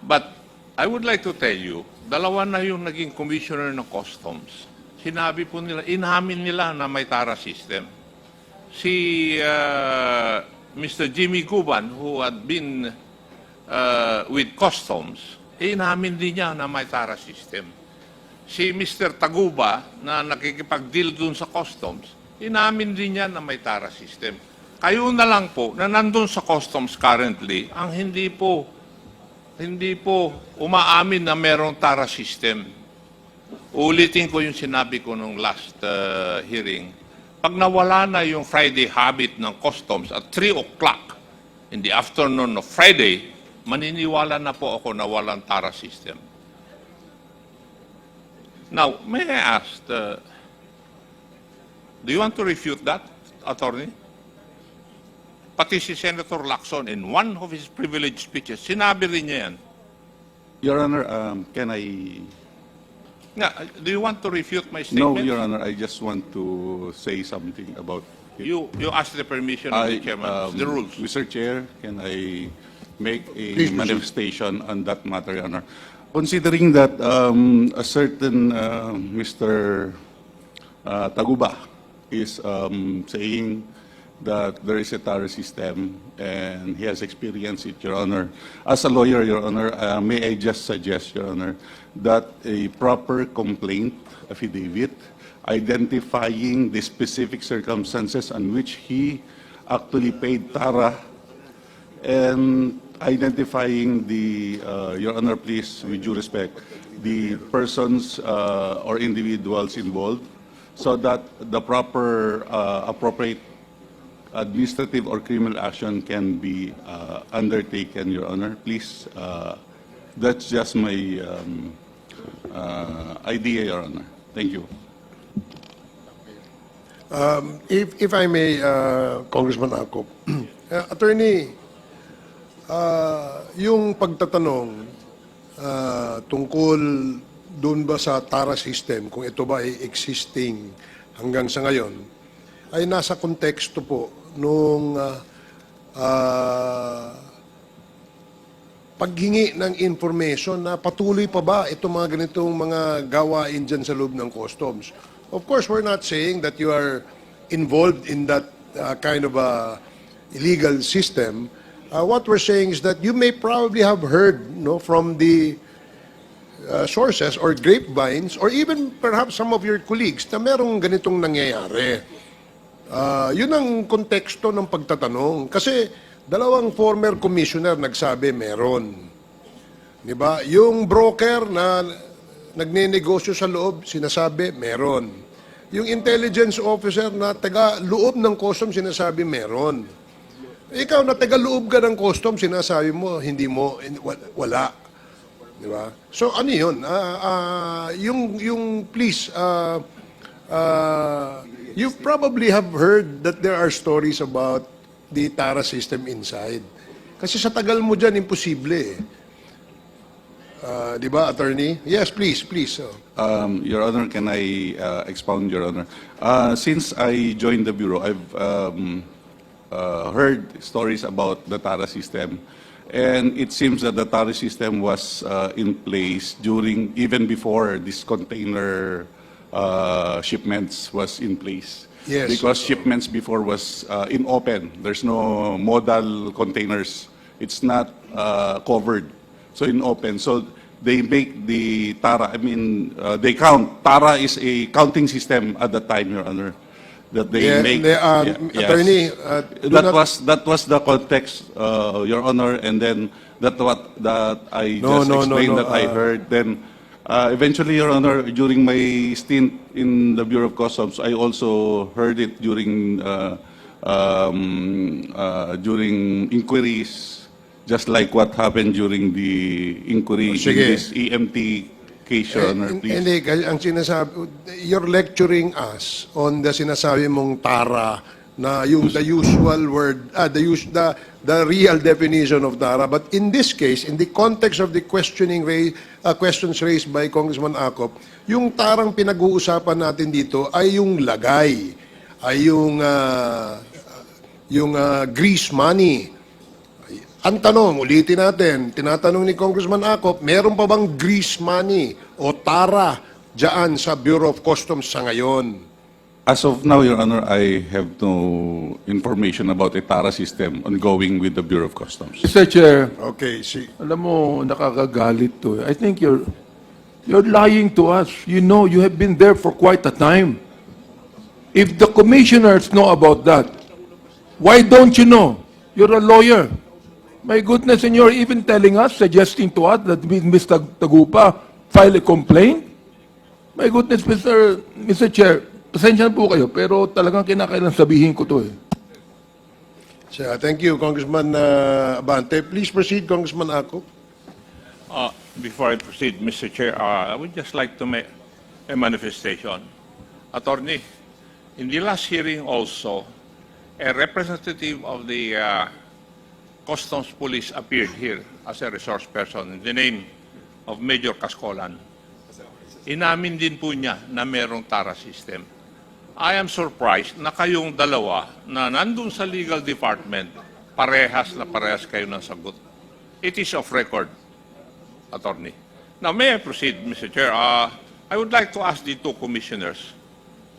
But I would like to tell you, dalawa na yung naging commissioner ng customs. Sinabi po nila, inamin nila na may TARA system. Si Mr. Jimmy Guban, who had been with customs, inamin din niya na may TARA system. Si Mr. Taguba, na nakikipag-deal dun sa customs, inamin din niya na may TARA system. Kayo na lang po, na nandun sa customs currently, ang hindi po umaamin na merong TARA system. Ulitin ko yung sinabi ko nung last hearing. Pag nawala na yung Friday habit ng customs at 3 o'clock in the afternoon of Friday, maniniwala na po ako na walang TARA system. Now, may I ask, do you want to refute that, Attorney? Pati si Senator Lacson, in one of his privileged speeches, sinabi rin niya yan. Your Honor, can I... Do you want to refute my statement? No, Your Honor, I just want to say something about it. You asked the permission of the chairman, the rules. Mr. Chair, can I make a manifestation on that matter, Your Honor? Considering that a certain Mr. Taguba is saying that there is a TARA system and he has experienced it, Your Honor. As a lawyer, Your Honor, may I just suggest, Your Honor, that a proper complaint affidavit identifying the specific circumstances on which he actually paid TARA and identifying the, Your Honor, please, with due respect, the persons or individuals involved so that the proper appropriate administrative or criminal action can be undertaken, Your Honor. Please, that's just my idea, Your Honor. Thank you. If I may, Congressman Akop, Attorney, yung pagtatanong tungkol doon ba sa TARA system, kung ito ba ay existing hanggang sa ngayon, ay nasa konteksto po nung paghingi ng information na patuloy pa ba itong mga ganitong mga gawain dyan sa loob ng customs. Of course, we're not saying that you are involved in that kind of illegal system. What we're saying is that you may probably have heard from the sources or grapevines or even perhaps some of your colleagues na merong ganitong nangyayari. Yun ang konteksto ng pagtatanong. Kasi dalawang former commissioner nagsabi meron. Diba? Yung broker na nagnenegosyo sa loob, sinasabi meron. Yung intelligence officer na taga-loob ng custom, sinasabi meron. Ikaw na taga-loob ka ng custom, sinasabi mo, hindi mo, wala. Diba? So ano yun? Please, you probably have heard that there are stories about the TARA system inside. Kasi sa tagal mo dyan, imposible. Di ba, Attorney? Yes, please. Your Honor, can I expound, Your Honor? Since I joined the Bureau, I've heard stories about the TARA system. And it seems that the TARA system was in place even before this container shipments was in place. Yes. Because shipments before was in open. There's no modal containers. It's not covered. So in open. So they make the TARA, they count. TARA is a counting system at the time, Your Honor. That they make. Yes. Attorney, that was the context, Your Honor, and then that I explained that I heard. Then eventually, Your Honor, during my stint in the Bureau of Customs, I also heard it during inquiries, just like what happened during the inquiry in this EMT case, Your Honor, please. Hindi, ang sinasabi, you're lecturing us on the sinasabi mong TARA na yung the usual word, the real definition of TARA. But in this case, in the context of the questions raised by Congressman Akop, yung TARang pinag-uusapan natin dito ay yung lagay, ay yung grease money. Ang tanong, ulitin natin, tinatanong ni Congressman Acop, meron pa bang grease money o tara dyan sa Bureau of Customs sa ngayon? As of now, Your Honor, I have no information about a TARA system ongoing with the Bureau of Customs. Mr. Chair, Okay, alam mo, nakakagalit to. I think you're lying to us. You know, you have been there for quite a time. If the commissioners know about that, why don't you know? You're a lawyer. My goodness, and you're even telling us, suggesting to us that Mr. Tagupa file a complaint? My goodness, Mr. Chair, pasensya na po kayo, pero talagang kinakailan sabihin ko to eh. Thank you, Congressman Abante. Please proceed, Congressman Acop. Before I proceed, Mr. Chair, I would just like to make a manifestation. Attorney, in the last hearing also, a representative of the Customs Police appeared here as a resource person in the name of Major Cascolan. Inamin din po niya na merong TARA system. I am surprised na kayong dalawa na nandun sa legal department, parehas kayo ng sagot. It is off record, Attorney. Now, may I proceed, Mr. Chair? I would like to ask the two commissioners.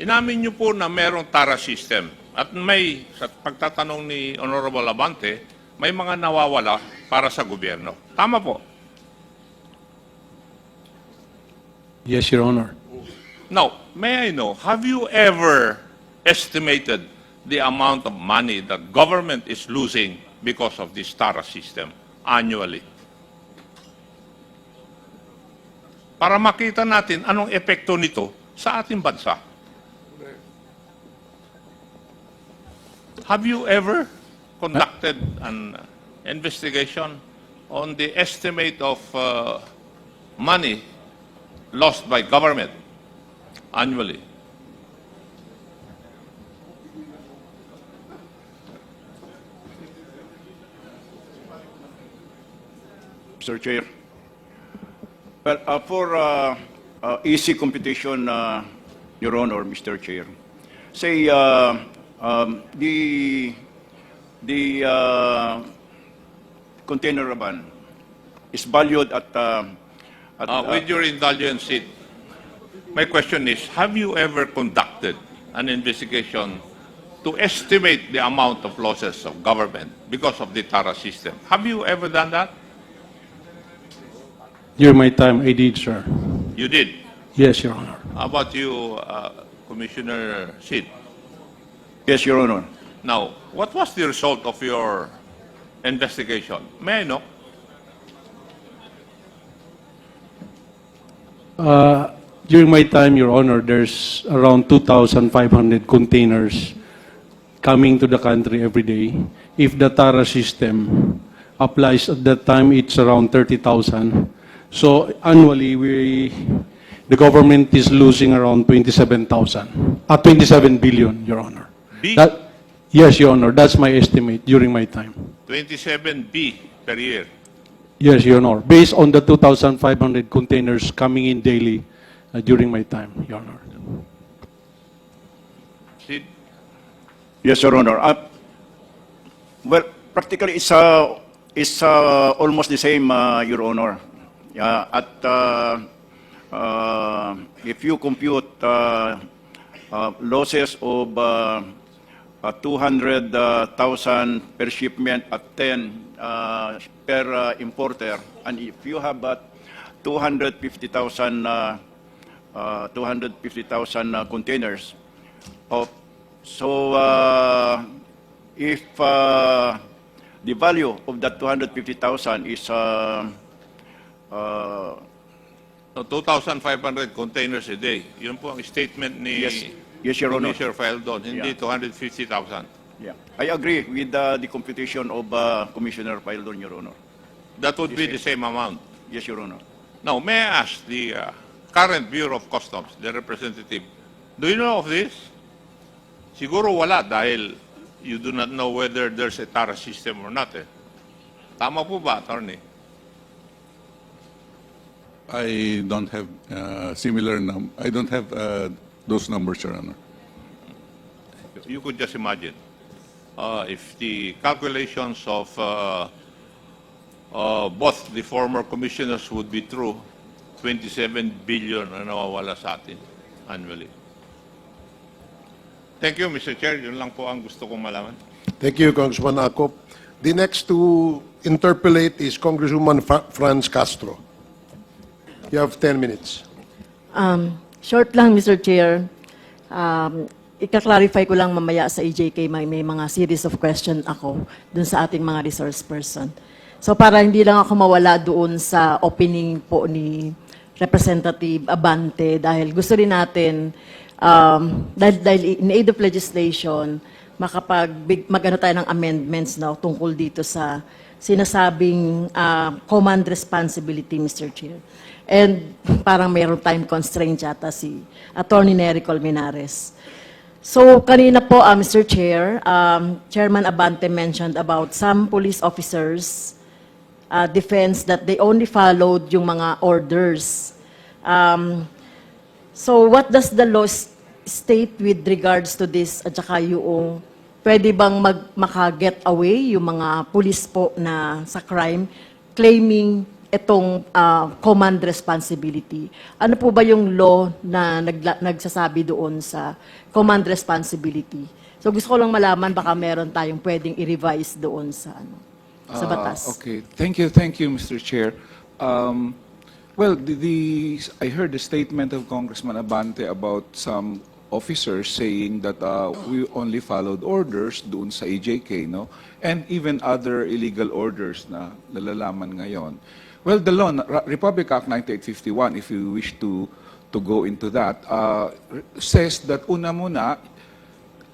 Inamin niyo po na merong TARA system at may, sa pagtatanong ni Honorable Abante, may mga nawawala para sa gobyerno. Tama po. Yes, Your Honor. Now, may I know, have you ever estimated the amount of money that government is losing because of this TARA system annually? Para makita natin anong epekto nito sa ating bansa. Have you ever conducted an investigation on the estimate of money lost by government annually? Mr. Chair. Well, for easy competition, Your Honor, Mr. Chair, say the container ban is valued at With your indulgence, my question is, have you ever conducted an investigation to estimate the amount of losses of government because of the TARA system? Have you ever done that? During my time, I did, sir. You did. Yes, Your Honor. How about you, Commissioner Sid? yes, Your Honor. Now, what was the result of your investigation? May I know? During my time, Your Honor, there's around 2,500 containers coming to the country every day. If the TARA system applies at that time, it's around 30,000. So annually, the government is losing around 27 billion, Your Honor. B? Yes, Your Honor, that's my estimate during my time. 27B per year. Yes, Your Honor, based on the 2,500 containers coming in daily during my time, Your Honor. Sid? Yes, Your Honor. Well, practically it's almost the same, Your Honor. If you compute losses of 200,000 per shipment at 10 per importer, and if you have 250,000 containers, if the value of that 250,000 is So 2,500 containers a day. Yun po ang statement ni Yes, Your Honor. Commissioner Faeldon, hindi Yeah. 250,000. Yeah, I agree with the computation of Commissioner Paildon, Your Honor. That would be the same amount. Yes, Your Honor. Now, may I ask the current Bureau of Customs, the representative, do you know of this? Siguro wala dahil you do not know whether there's a TARA system or not. Tama po ba, Attorney? I don't have I don't have those numbers, Your Honor. You could just imagine if the calculations of both the former commissioners would be true, 27 billion na nawawala sa atin annually. Thank you, Mr. Chair. Yun lang po ang gusto kong malaman. Thank you, Congressman Acop. The next to interpolate is Congresswoman Franz Castro. You have 10 minutes. Short lang, Mr. Chair. Ika-clarify ko lang mamaya sa EJK, may mga series of question ako dun sa ating mga resource person. So para hindi lang ako mawala doon sa opening po ni Representative Abante, dahil gusto rin natin, dahil in aid of legislation, magano tayo ng amendments na tungkol dito sa sinasabing command responsibility, Mr. Chair. And parang mayroong time constraint yata si Attorney Nery Colmenares. So kanina po, Mr. Chair, Chairman Abante mentioned about some police officers defense that they only followed yung mga orders. So what does the law state with regards to this? At saka yung pwede bang maka-get away yung mga police po na sa crime claiming itong command responsibility? Ano po ba yung law na nagsasabi doon sa command responsibility? So gusto ko lang malaman, baka meron tayong pwedeng i-revise doon sa sa batas. Okay, thank you, Mr. Chair. Well, I heard the statement of Congressman Abante about some officers saying that we only followed orders doon sa EJK, no? And even other illegal orders na nalalaman ngayon. Well, the law, Republic Act 9851, if you wish to go into that, says that una muna,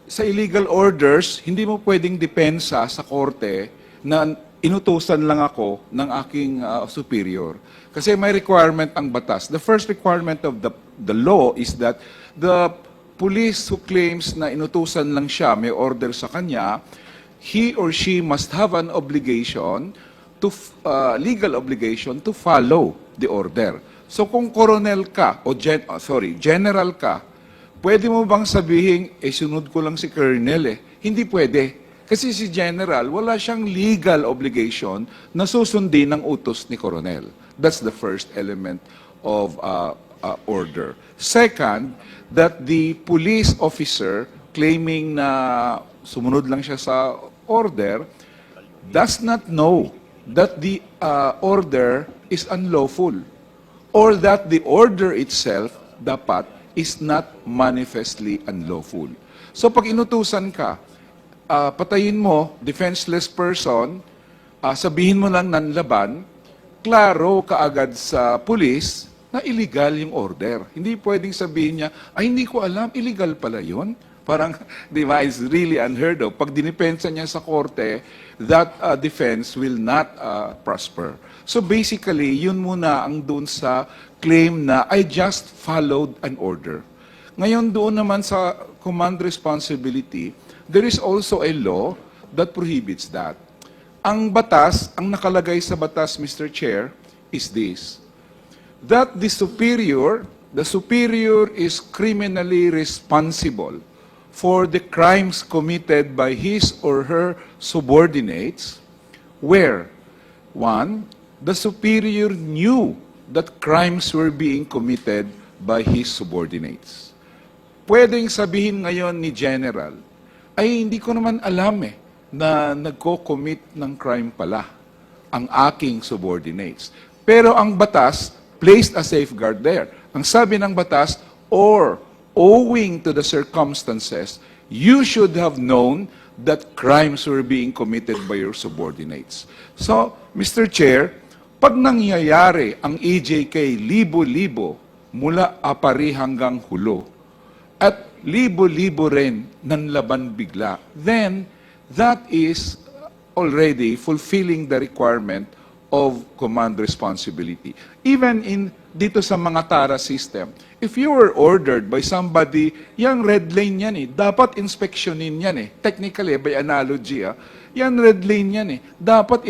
sa illegal orders, hindi mo pwedeng depensa sa korte na inutusan lang ako ng aking superior. Kasi may requirement ang batas. The first requirement of the law is that the police who claims na inutusan lang siya, may order sa kanya, he or she must have an obligation, legal obligation to follow the order. So kung colonel ka, o general ka, pwede mo bang sabihin, sunod ko lang si colonel Hindi pwede. Kasi si General, wala siyang legal obligation na susundin ng utos ni Coronel. That's the first element of order. Second, that the police officer claiming na sumunod lang siya sa order does not know that the order is unlawful or that the order itself dapat is not manifestly unlawful. So pag inutusan ka, patayin mo, defenseless person, sabihin mo lang nanlaban, klaro kaagad sa pulis na illegal yung order. Hindi pwedeng sabihin niya, hindi ko alam, illegal pala yun. Parang, di ba, it's really unheard of. Pag dinipensa niya sa korte, that defense will not prosper. So basically, yun muna ang doon sa claim na I just followed an order. Ngayon doon naman sa command responsibility, there is also a law that prohibits that. Ang batas, ang nakalagay sa batas, Mr. Chair, is this. That the superior is criminally responsible for the crimes committed by his or her subordinates, where, one, the superior knew that crimes were being committed by his subordinates. Pwedeng sabihin ngayon ni General, ay hindi ko naman alam na nagko-commit ng crime pala ang aking subordinates. Pero ang batas placed a safeguard there. Ang sabi ng batas, or owing to the circumstances, you should have known that crimes were being committed by your subordinates. So, Mr. Chair, pag nangyayari ang EJK libo-libo mula apari hanggang hulo, at libo-libo rin nanlaban bigla, then that is already fulfilling the requirement of command responsibility. Even dito sa mga TARA system, if you were ordered by somebody, yung red lane yan dapat inspeksyonin yan Technically, by analogy, yan red lane yan dapat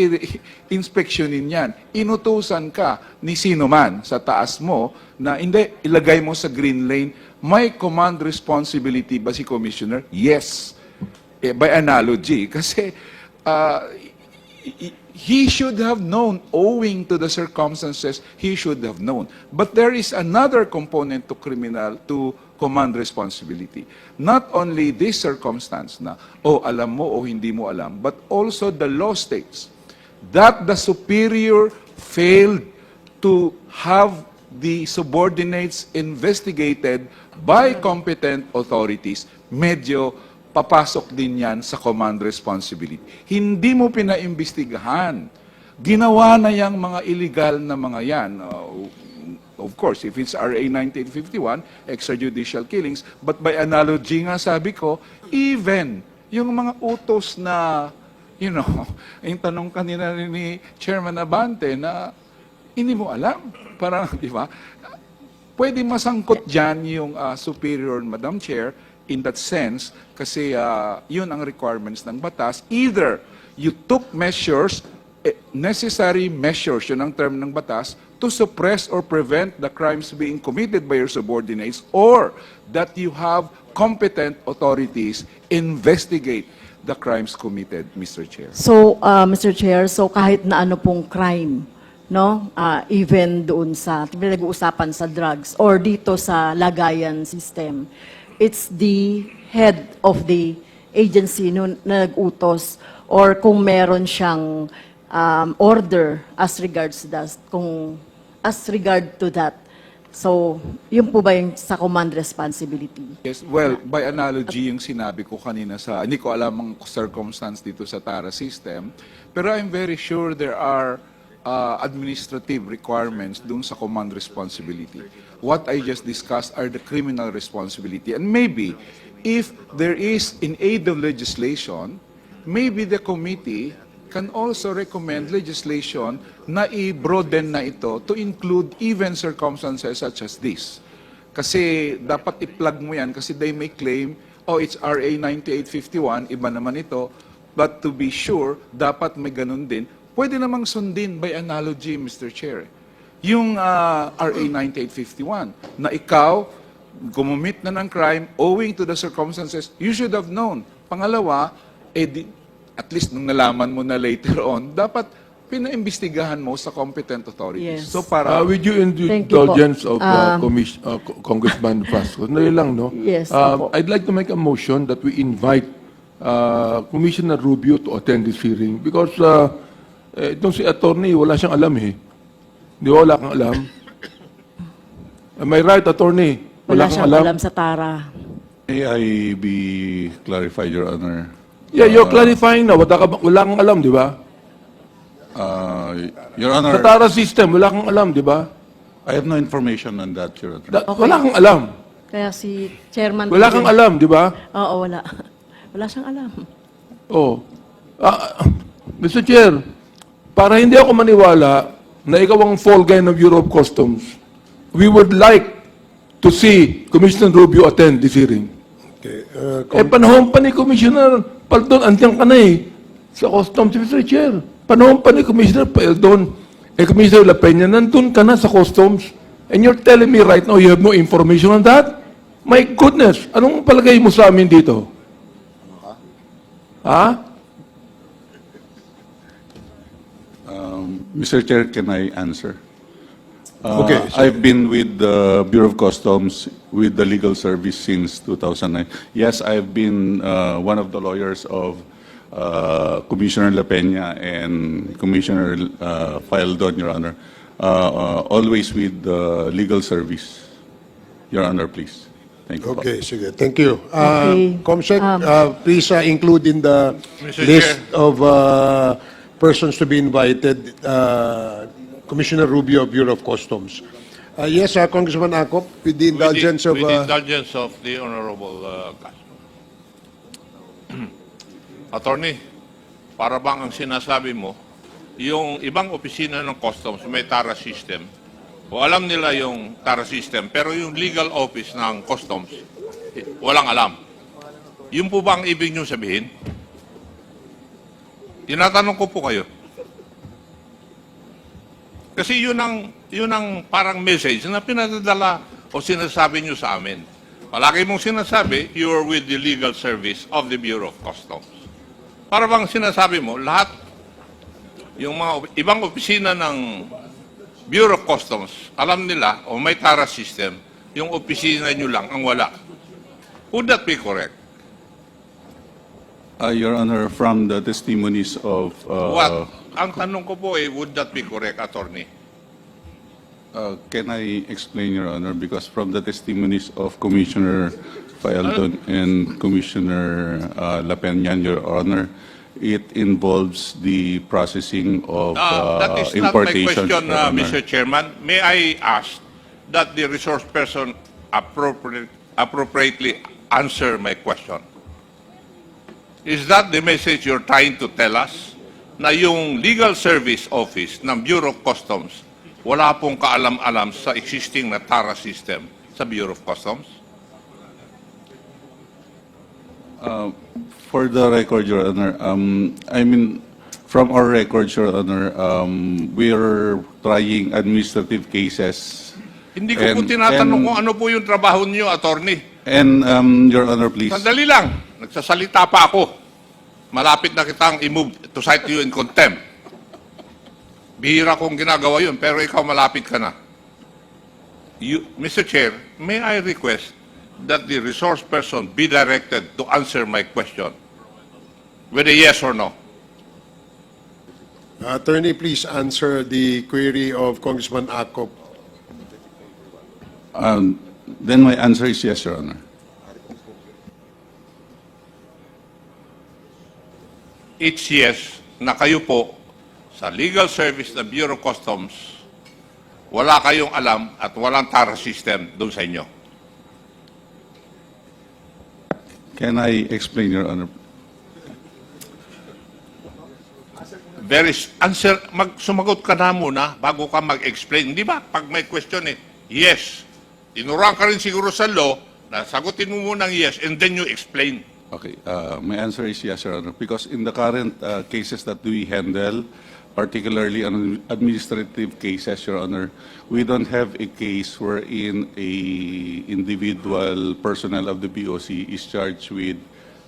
inspeksyonin yan. Inutusan ka ni sino man sa taas mo na hindi, ilagay mo sa green lane. May command responsibility ba si Commissioner? Yes. By analogy. Kasi he should have known, owing to the circumstances, he should have known. But there is another component to command responsibility. Not only this circumstance na, alam mo o hindi mo alam, but also the law states that the superior failed to have the subordinates investigated by competent authorities. Medyo papasok din yan sa command responsibility. Hindi mo pinaimbestigahan. Ginawa na yung mga illegal na mga yan. Of course, if it's RA 1951, extrajudicial killings, but by analogy nga sabi ko, even yung mga utos na, yung tanong kanina ni Chairman Abante na hindi mo alam. Parang, di ba? Pwede masangkot dyan yung superior, Madam Chair, in that sense, kasi yun ang requirements ng batas. Either you took measures, necessary measures, yun ang term ng batas, to suppress or prevent the crimes being committed by your subordinates, or that you have competent authorities investigate the crimes committed, Mr. Chair. So, Mr. Chair, so kahit na ano pong crime, no? Even doon sa pinag-uusapan sa drugs or dito sa lagayan system, it's the head of the agency na nag-utos or kung meron siyang order as regards to that. So, yun po ba yung sa command responsibility? Yes, well, by analogy yung sinabi ko kanina hindi ko alam ang circumstance dito sa TARA system, pero I'm very sure there are administrative requirements dun sa command responsibility. What I just discussed are the criminal responsibility. And maybe, if there is in aid of legislation, maybe the committee can also recommend legislation na i-broaden na ito to include even circumstances such as this. Kasi dapat i-plug mo yan kasi they may claim, it's RA 9851, iba naman ito. But to be sure, dapat may ganun din. Pwede namang sundin by analogy, Mr. Chair. Yung RA 9851, na ikaw, gumamit na ng crime owing to the circumstances, you should have known. Pangalawa, at least nung nalaman mo na later on, dapat pinaimbestigahan mo sa competent authorities. Yes. So para... With your Thank you po. indulgence of Congressman Vasco, sandali lang, no? Yes, opo. I'd like to make a motion that we invite Commissioner Rubio to attend this hearing because itong si attorney, wala siyang alam eh. Di ba wala kang alam? Am I right, attorney? Wala kang siyang alam sa TARA. May I be clarified, Your Honor? Yeah, you're clarifying na. Wala kang alam, di ba? Your Sa Honor, TARA system, wala kang alam, di ba? I have no information on that, Your Honor. Wala kang alam. Kaya si Chairman... Wala kang alam, di ba? Oo, wala. Wala siyang alam. Oh. Mr. Chair, para hindi ako maniwala na ikaw ang fall guy ng Bureau of Customs, we would like to see Commissioner Rubio attend this hearing. Okay. Panahon pa ni Commissioner Paldon, andiyan ka na eh, sa Customs, Mr. Chair. Panahon pa ni Commissioner Paldon. Commissioner La Peña, nandun ka na sa Customs. And you're telling me right now you have no information on that? My goodness, anong palagay mo sa amin dito? Ha? Mr. Chair, can I answer? Okay. I've been with the Bureau of Customs with the legal service since 2009. Yes, I've been one of the lawyers of Commissioner La Peña and Commissioner Faldon, Your Honor. Always with the legal service. Your Honor, please. Thank you. Okay, sige. Thank you. Okay. Comsec, please include in the Mr. list Chair. of persons to be invited, Commissioner Rubio, Bureau of Customs. Yes, Congressman Acop, with the indulgence of... With the indulgence of the Honorable Castro. Attorney, para bang ang sinasabi mo, yung ibang opisina ng Customs may TARA system, o alam nila yung TARA system, pero yung legal office ng Customs, walang alam. Yun po ba ang ibig nyo sabihin? Tinatanong ko po kayo. Kasi yun ang parang message na pinadadala o sinasabi nyo sa amin. Palagi mong sinasabi, you are with the legal service of the Bureau of Customs. Para bang sinasabi mo, lahat yung mga ibang opisina ng Bureau of Customs, alam nila o may TARA system, yung opisina nyo lang ang wala. Would that be correct? Your Honor, from the testimonies of... What? Ang tanong ko po would that be correct, attorney? Can I explain, Your Honor? Because from the testimonies of Commissioner Faeldon and Commissioner Lapenyan, Your Honor, it involves the processing of That is not my importations, question, Your Honor. Mr. Chairman. May I ask that the resource person appropriately answer my question? Is that the message you're trying to tell us? Na yung Legal Service Office ng Bureau of Customs, wala pong kaalam-alam sa existing na TARA system sa Bureau of Customs? For the record, Your Honor, I mean, from our records, Your Honor, we are trying administrative cases. Hindi ko po And- tinatanong and- kung ano po yung trabaho niyo, attorney. And, Your Honor, please. Sandali lang. Nagsasalita pa ako. Malapit na kitang i-move to cite you in contempt. Bihira kong ginagawa yun, pero ikaw malapit ka na. Mr. Chair, may I request that the resource person be directed to answer my question with a yes or no? Attorney, please answer the query of Congressman Akop. Then my answer is yes, Your Honor. It's yes na kayo po sa legal service ng Bureau of Customs, wala kayong alam at walang TARA system doon sa inyo. Can I explain, Your Honor? Sumagot ka na muna bago ka mag-explain. Di ba? Pag may question yes. Tinurang ka rin siguro sa law na sagutin mo muna ng yes and then you explain. Okay, my answer is yes, Your Honor, because in the current cases that we handle, particularly on administrative cases, Your Honor, we don't have a case wherein a individual personnel of the BOC is charged with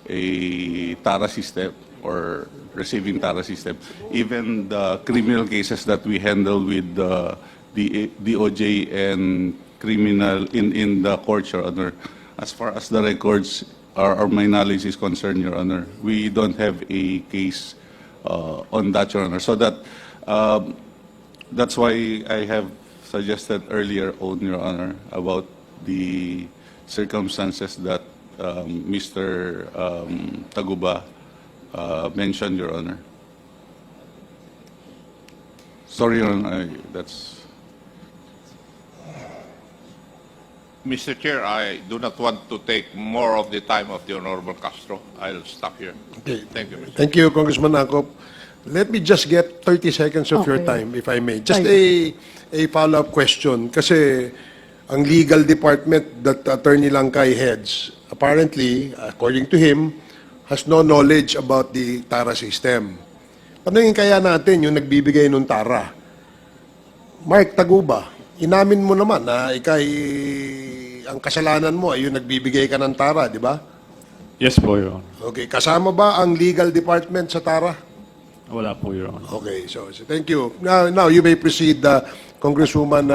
a TARA system or receiving TARA system. Even the criminal cases that we handle with the DOJ and criminal in the court, Your Honor, as far as the records or my knowledge is concerned, Your Honor, we don't have a case on that, Your Honor. So that's why I have suggested earlier on, Your Honor, about the circumstances that Mr. Taguba mentioned, Your Honor. Sorry, Your Honor, that's... Mr. Chair, I do not want to take more of the time of the Honorable Castro. I'll stop here. Okay. Thank you, Mr. Thank you, Congressman Akop. Let me just get 30 seconds of your Okay. time, if I may. Just a follow-up question. Kasi ang legal department that Attorney Langkay heads, apparently, according to him, has no knowledge about the TARA system. Panungin kaya natin yung nagbibigay ng TARA. Mark Taguba, inamin mo naman na ang kasalanan mo ay yung nagbibigay ka ng TARA, di ba? Yes po, Your Honor. Okay, kasama ba ang legal department sa TARA? Wala po, Your Honor. Okay, so thank you. Now you may proceed, Congresswoman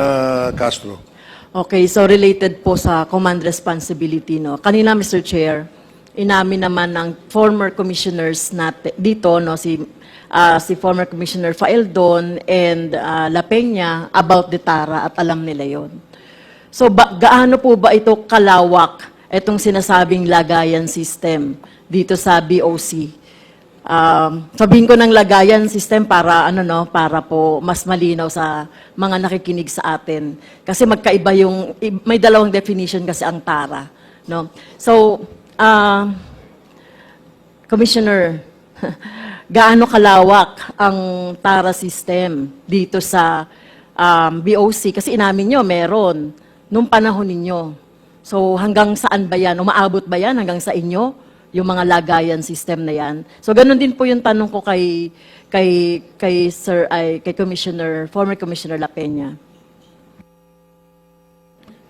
Castro. Okay, so related po sa command responsibility, no. Kanina, Mr. Chair, inamin naman ng former commissioners natin dito, no, si former Commissioner Faeldon and La Peña about the TARA at alam nila yon. So gaano po ba ito kalawak itong sinasabing lagayan system dito sa BOC? Sabihin ko ng lagayan system para para po mas malinaw sa mga nakikinig sa atin. Kasi magkaiba may dalawang definition kasi ang TARA, no? So, Commissioner, gaano kalawak ang TARA system dito sa BOC? Kasi inamin nyo, meron nung panahon ninyo. So hanggang saan ba yan? Umaabot ba yan hanggang sa inyo? Yung mga lagayan system na yan. So ganun din po yung tanong ko kay Commissioner, former Commissioner La Peña.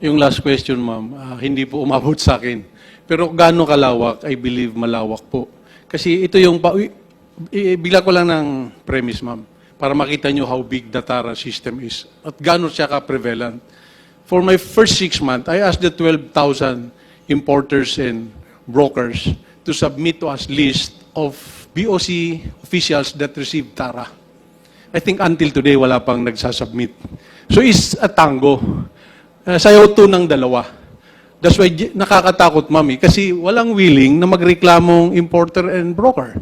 Yung last question, ma'am, hindi po umabot sa akin. Pero gaano kalawak, I believe malawak po. Kasi ito yung, bigla ko lang ng premise, ma'am. para makita nyo how big the TARA system is at gano'n siya ka-prevalent. For my first 6 months, I asked the 12,000 importers and brokers to submit to us list of BOC officials that received TARA. I think until today, wala pang nagsasubmit. So it's a tango. Sayaw to ng dalawa. That's why nakakatakot, mami, kasi walang willing na magreklamong importer and broker.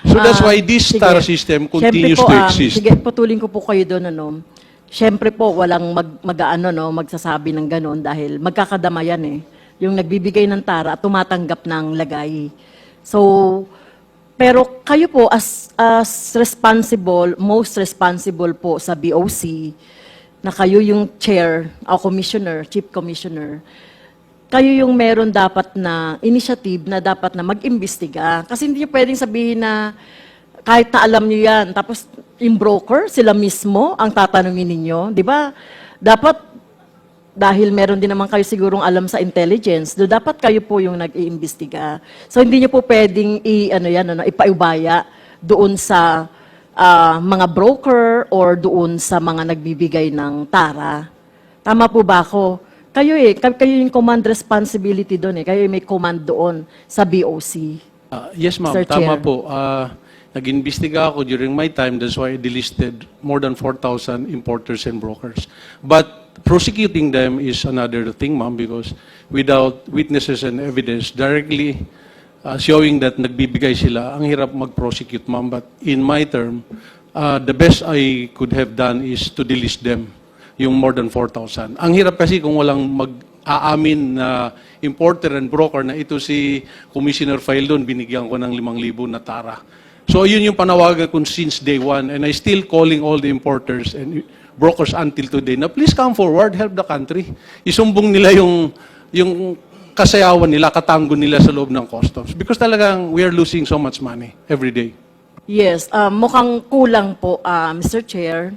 So that's why this Sige. TARA system continues Siyempre po, to exist. Sige, putulin ko po kayo doon, ano. Siyempre po, walang magsasabi ng ganon dahil magkakadamayan eh. Yung nagbibigay ng TARA at tumatanggap ng lagay. So, pero kayo po as responsible, most responsible po sa BOC, na kayo yung chair o commissioner, chief commissioner, kayo yung meron dapat na initiative na dapat na mag-imbestiga. Kasi hindi nyo pwedeng sabihin na kahit na alam nyo yan, tapos yung broker, sila mismo ang tatanungin ninyo. Di ba? Dapat, dahil meron din naman kayo sigurong alam sa intelligence, dapat kayo po yung nag-iimbestiga. So hindi nyo po pwedeng ipaubaya doon sa mga broker or doon sa mga nagbibigay ng TARA. Tama po ba ako? Kayo yung command responsibility doon eh. Kayo may command doon sa BOC. Yes, ma'am. Sir Tama Chair. po. Nag-imbestiga ako during my time. That's why I delisted more than 4,000 importers and brokers. But prosecuting them is another thing, ma'am, because without witnesses and evidence directly showing that nagbibigay sila, ang hirap mag-prosecute, ma'am. But in my term, the best I could have done is to delist them, yung more than 4,000. Ang hirap kasi kung walang mag-aamin na importer and broker na ito si Commissioner Faildon, binigyan ko ng 5,000 na TARA. So yun yung panawagan ko since day one, and I still calling all the importers and brokers until today na please come forward, help the country. Isumbong nila yung kasayawan nila, katango nila sa loob ng customs. Because talagang we are losing so much money every day. Yes, mukhang kulang po, Mr. Chair,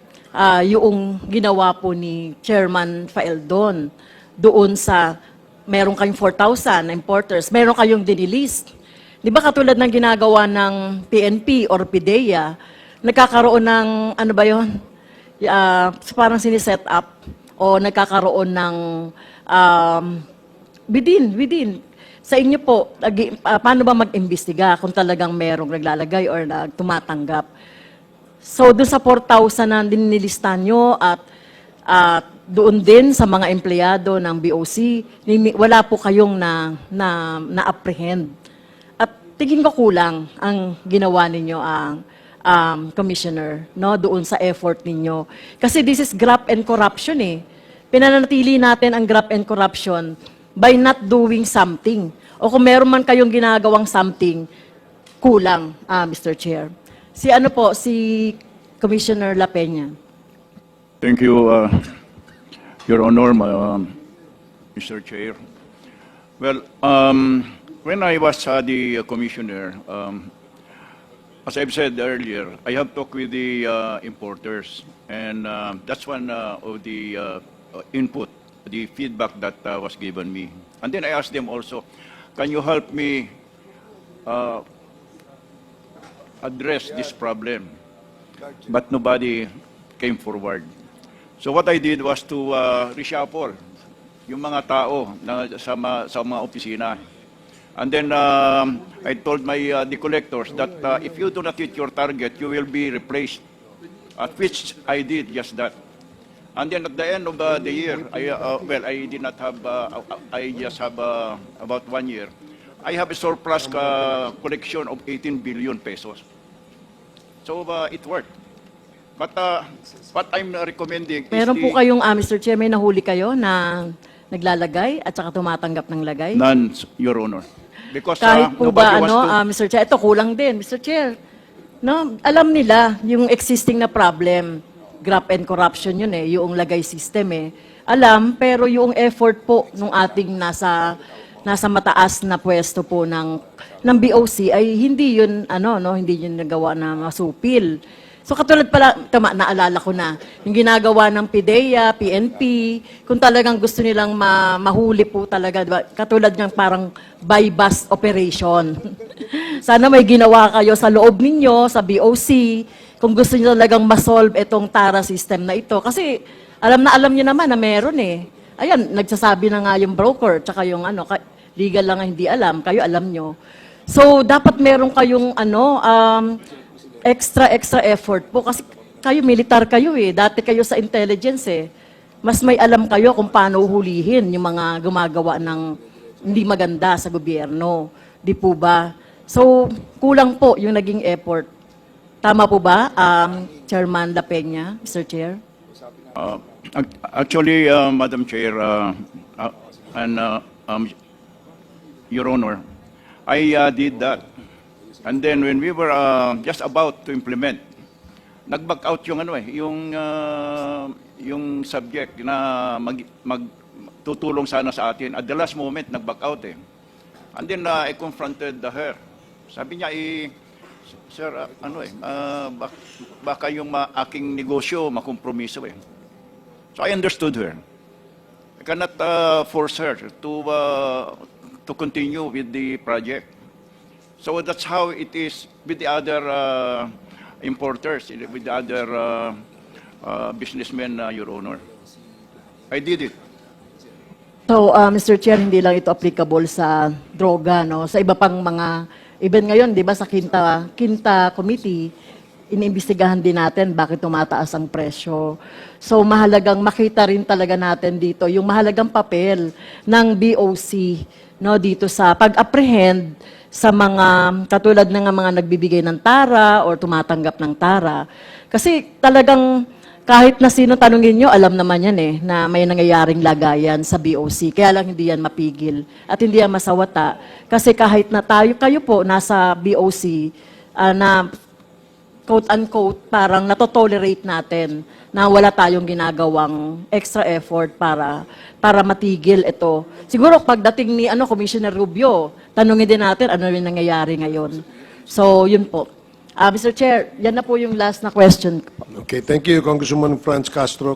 yung ginawa po ni Chairman Faeldon doon sa meron kayong 4,000 importers, meron kayong dinilist. Di ba katulad ng ginagawa ng PNP or PDEA, nagkakaroon ng, ano ba yun? Parang siniset up o nagkakaroon ng within. Sa inyo po, paano ba mag-imbestiga kung talagang merong naglalagay or tumatanggap? So, doon sa 4,000 na dinilistan nyo at doon din sa mga empleyado ng BOC, wala po kayong na-apprehend. At tingin ko kulang ang ginawa ninyo ang commissioner, no, doon sa effort ninyo. Kasi this is graft and corruption eh. Pinanatili natin ang graft and corruption by not doing something. O kung meron man kayong ginagawang something, kulang, Mr. Chair. Si Commissioner La Peña. Thank you, Your Honor, Mr. Chair. Well, when I was the commissioner, as I've said earlier, I have talked with the importers, and that's one of the input, the feedback that was given me. And then I asked them also, can you help me address this problem? But nobody came forward. So what I did was to reshuffle yung mga tao na sa mga opisina. And then I told the collectors that if you do not hit your target, you will be replaced. At which I did just that. And then at the end of the year, I did not have, I just have about 1 year. I have a surplus collection of 18 billion pesos. So it worked. But what I'm recommending Meron is po kayong, Mr. Chair, may nahuli kayo na naglalagay at saka tumatanggap ng lagay? none, Your Honor. Because Kahit po ba, nobody was to... Mr. Chair, ito kulang din, Mr. Chair. No, alam nila yung existing na problem, graft and corruption yun eh, yung lagay system eh. Alam, pero yung effort po nung ating nasa mataas na pwesto po ng BOC ay hindi yun hindi yun nagawa na masupil. So katulad pala, naalala ko na, yung ginagawa ng PDEA, PNP, kung talagang gusto nilang mahuli po talaga, diba? Katulad ng parang buy-bust operation. Sana may ginawa kayo sa loob ninyo, sa BOC, kung gusto niyo talagang ma-solve itong TARA system na ito. Kasi alam niyo naman na meron eh. Ayan, nagsasabi na nga yung broker, tsaka yung legal lang ang hindi alam, kayo alam nyo. So, dapat meron kayong extra effort po. Kasi kayo, militar kayo eh. Dati kayo sa intelligence eh. Mas may alam kayo kung paano hulihin yung mga gumagawa ng hindi maganda sa gobyerno. Di po ba? So, kulang po yung naging effort. Tama po ba, Chairman La Peña, Mr. Chair? Actually, Madam Chair, and Your Honor, I did that. And then when we were just about to implement, nag-back out yung yung subject na magtutulong sana sa atin. At the last moment, nag-back out eh. And then I confronted her. Sabi niya, Sir, baka yung aking negosyo makompromiso eh. So I understood her. I cannot force her to continue with the project. So that's how it is with the other importers, with the other businessmen, Your Honor. I did it. So, Mr. Chair, hindi lang ito applicable sa droga, no? Sa iba pang mga, even ngayon, di ba, sa Quinta Committee, iniimbestigahan din natin bakit tumataas ang presyo. So, mahalagang makita rin talaga natin dito yung mahalagang papel ng BOC, no, dito sa pag-apprehend sa mga, katulad ng mga nagbibigay ng tara or tumatanggap ng tara. Kasi talagang kahit na sino tanungin nyo, alam naman yan eh, na may nangyayaring lagayan sa BOC. Kaya lang hindi yan mapigil at hindi yan masawata. Kasi kahit na kayo po nasa BOC, na quote-unquote, parang natotolerate natin na wala tayong ginagawang extra effort para matigil ito. Siguro pagdating ni Commissioner Rubio, tanungin din natin ano yung nangyayari ngayon. So, yun po. Mr. Chair, yan na po yung last na question. Okay, thank you, Congresswoman Franz Castro.